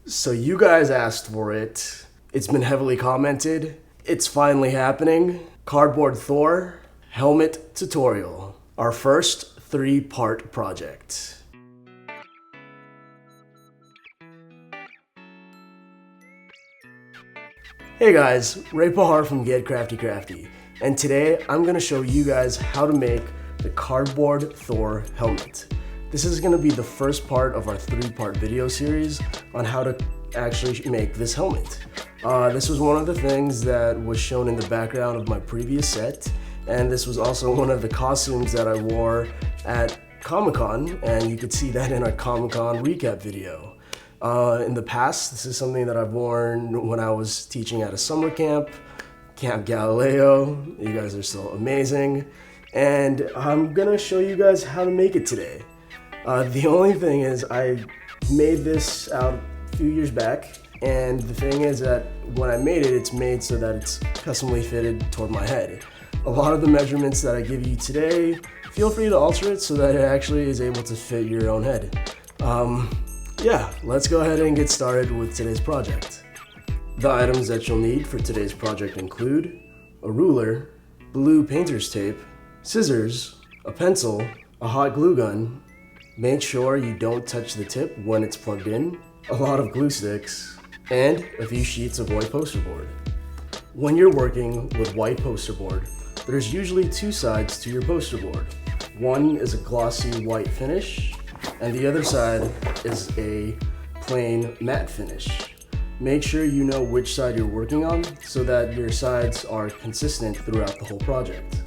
So you guys asked for it. It's been heavily commented. It's finally happening. Cardboard Thor helmet tutorial. Our first 3-part project. Hey guys, Ray Pahar from Get Crafty, and today I'm going to show you guys how to make the Cardboard Thor helmet. This is going to be the first part of our 3-part video series on how to actually make this helmet. This was one of the things that was shown in the background of my previous set, and this was also one of the costumes that I wore at Comic-Con, and you could see that in our Comic-Con recap video. In the past, this is something that I've worn when I was teaching at a summer camp, Camp Galileo. You guys are so amazing. And I'm gonna show you guys how to make it today. The only thing is I made this out a few years back, and the thing is that when I made it, it's made so that it's customly fitted toward my head. A lot of the measurements that I give you today, feel free to alter it so that it actually is able to fit your own head. Yeah, let's go ahead and get started with today's project. The items that you'll need for today's project include a ruler, blue painter's tape, scissors, a pencil, a hot glue gun. Make sure you don't touch the tip when it's plugged in, a lot of glue sticks, and a few sheets of white poster board. When you're working with white poster board, there's usually 2 sides to your poster board. One is a glossy white finish, and the other side is a plain matte finish. Make sure you know which side you're working on so that your sides are consistent throughout the whole project.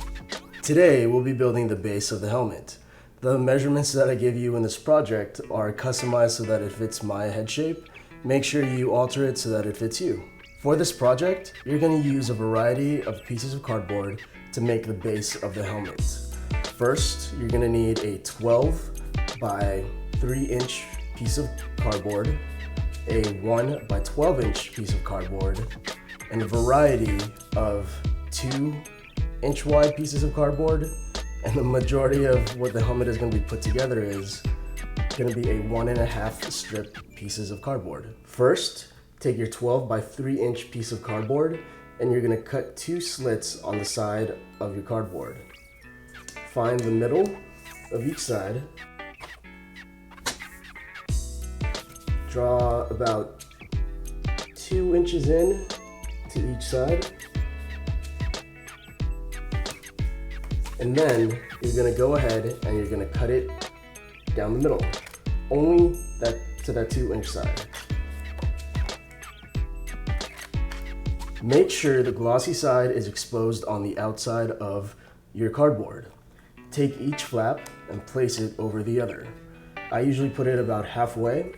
Today, we'll be building the base of the helmet. The measurements that I give you in this project are customized so that it fits my head shape. Make sure you alter it so that it fits you. For this project, you're going to use a variety of pieces of cardboard to make the base of the helmet. First, you're going to need a 12 by 3-inch piece of cardboard, a 1 by 12-inch piece of cardboard, and a variety of 2-inch wide pieces of cardboard, and the majority of what the helmet is going to be put together is going to be a 1.5 strip pieces of cardboard. First, take your 12 by 3-inch piece of cardboard and you're going to cut 2 slits on the side of your cardboard. Find the middle of each side. Draw about 2 inches in to each side. And then you're going to go ahead and you're going to cut it down the middle, only to that 2-inch side. Make sure the glossy side is exposed on the outside of your cardboard. Take each flap and place it over the other. I usually put it about halfway,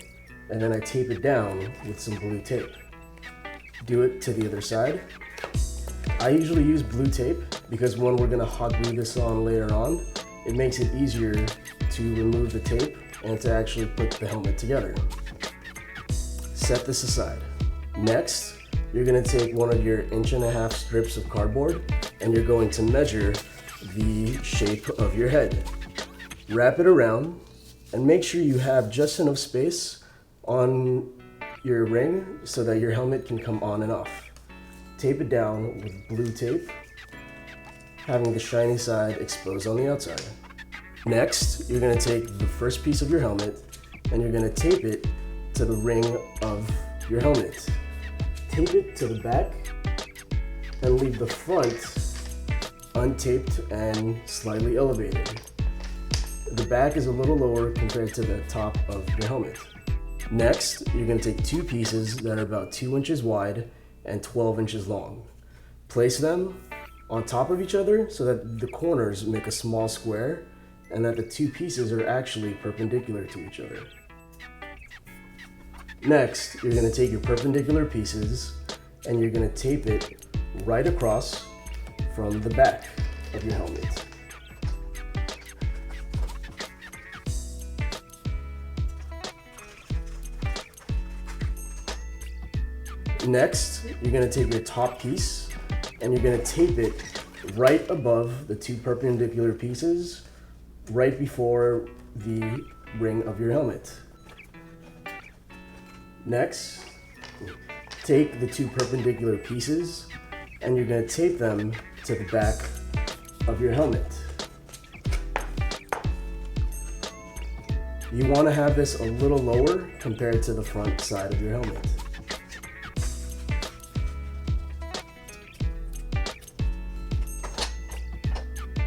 and then I tape it down with some blue tape. Do it to the other side. I usually use blue tape because when we're going to hot glue this on later on, it makes it easier to remove the tape and to actually put the helmet together. Set this aside. Next, you're going to take one of your 1.5 inch strips of cardboard and you're going to measure the shape of your head. Wrap it around and make sure you have just enough space on your ring so that your helmet can come on and off. Tape it down with blue tape, having the shiny side exposed on the outside. Next, you're going to take the first piece of your helmet and you're going to tape it to the ring of your helmet. Tape it to the back and leave the front untaped and slightly elevated. The back is a little lower compared to the top of your helmet. Next, you're going to take 2 pieces that are about 2 inches wide and 12 inches long. Place them on top of each other so that the corners make a small square and that the 2 pieces are actually perpendicular to each other. Next, you're going to take your perpendicular pieces and you're going to tape it right across from the back of your helmet. Next, you're going to take your top piece and you're going to tape it right above the 2 perpendicular pieces, right before the ring of your helmet. Next, take the two perpendicular pieces and you're going to tape them to the back of your helmet. You want to have this a little lower compared to the front side of your helmet.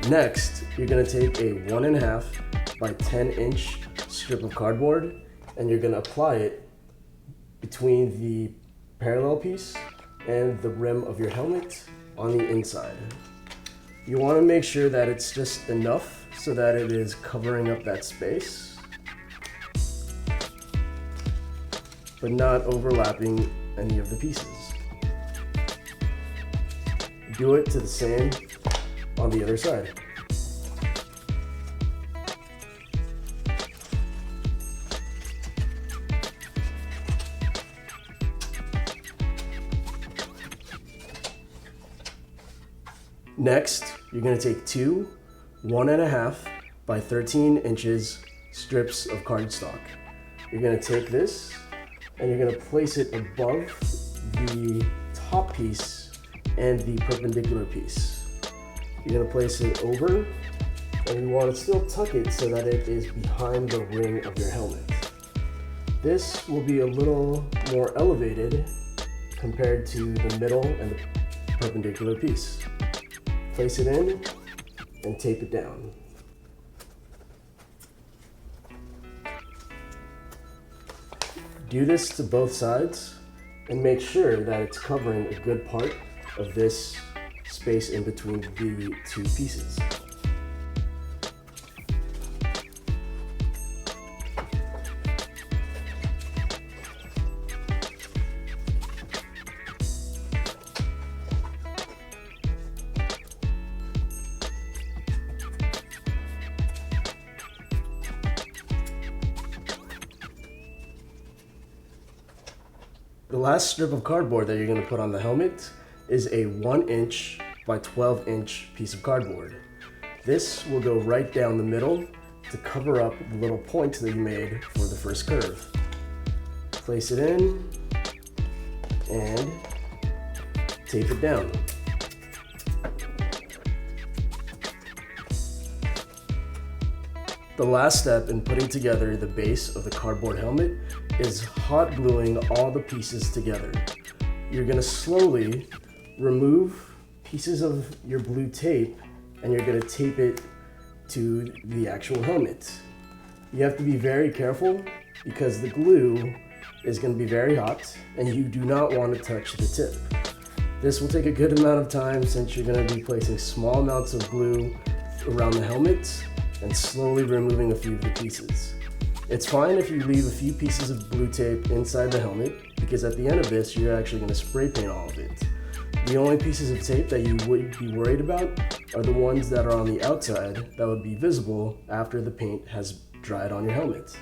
Next, you're going to take a 1.5 by 10 inch strip of cardboard and you're going to apply it between the parallel piece and the rim of your helmet on the inside. You want to make sure that it's just enough so that it is covering up that space, but not overlapping any of the pieces. Do it to the same on the other side. Next, you're going to take two 1.5 by 13 inches strips of cardstock. You're going to take this and you're going to place it above the top piece and the perpendicular piece. You're going to place it over and you want to still tuck it so that it is behind the ring of your helmet. This will be a little more elevated compared to the middle and the perpendicular piece. Place it in and tape it down. Do this to both sides and make sure that it's covering a good part of this space in between the two pieces. The last strip of cardboard that you're going to put on the helmet is a 1 inch by 12 inch piece of cardboard. This will go right down the middle to cover up the little points that you made for the first curve. Place it in and tape it down. The last step in putting together the base of the cardboard helmet is hot gluing all the pieces together. You're going to slowly remove pieces of your blue tape and you're going to tape it to the actual helmet. You have to be very careful because the glue is going to be very hot and you do not want to touch the tip. This will take a good amount of time since you're going to be placing small amounts of glue around the helmet and slowly removing a few of the pieces. It's fine if you leave a few pieces of blue tape inside the helmet because at the end of this you're actually going to spray paint all of it. The only pieces of tape that you would be worried about are the ones that are on the outside that would be visible after the paint has dried on your helmet.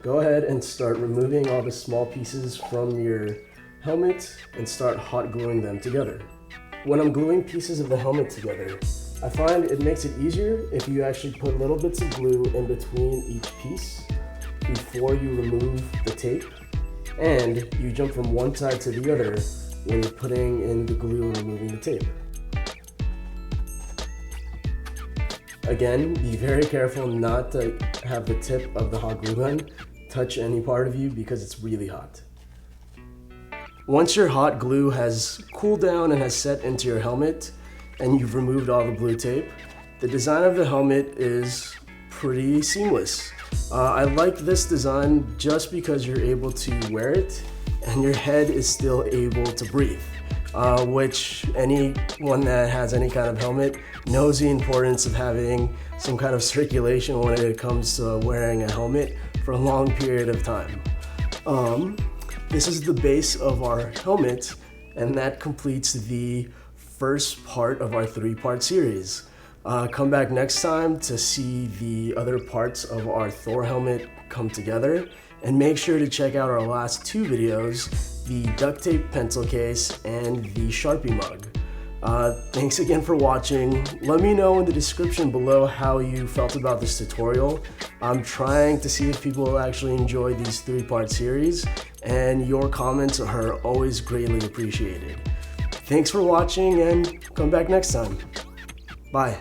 Go ahead and start removing all the small pieces from your helmet and start hot gluing them together. When I'm gluing pieces of the helmet together, I find it makes it easier if you actually put little bits of glue in between each piece before you remove the tape, and you jump from one side to the other when you're putting in the glue and removing the tape. Again, be very careful not to have the tip of the hot glue gun touch any part of you because it's really hot. Once your hot glue has cooled down and has set into your helmet and you've removed all the blue tape, the design of the helmet is pretty seamless. I like this design just because you're able to wear it and your head is still able to breathe, which anyone that has any kind of helmet knows the importance of having some kind of circulation when it comes to wearing a helmet for a long period of time. This is the base of our helmet, and that completes the first part of our 3-part series. Come back next time to see the other parts of our Thor helmet come together, and make sure to check out our last 2 videos, the duct tape pencil case and the Sharpie mug. Thanks again for watching. Let me know in the description below how you felt about this tutorial. I'm trying to see if people will actually enjoy these 3-part series, and your comments are always greatly appreciated. Thanks for watching, and come back next time. Bye.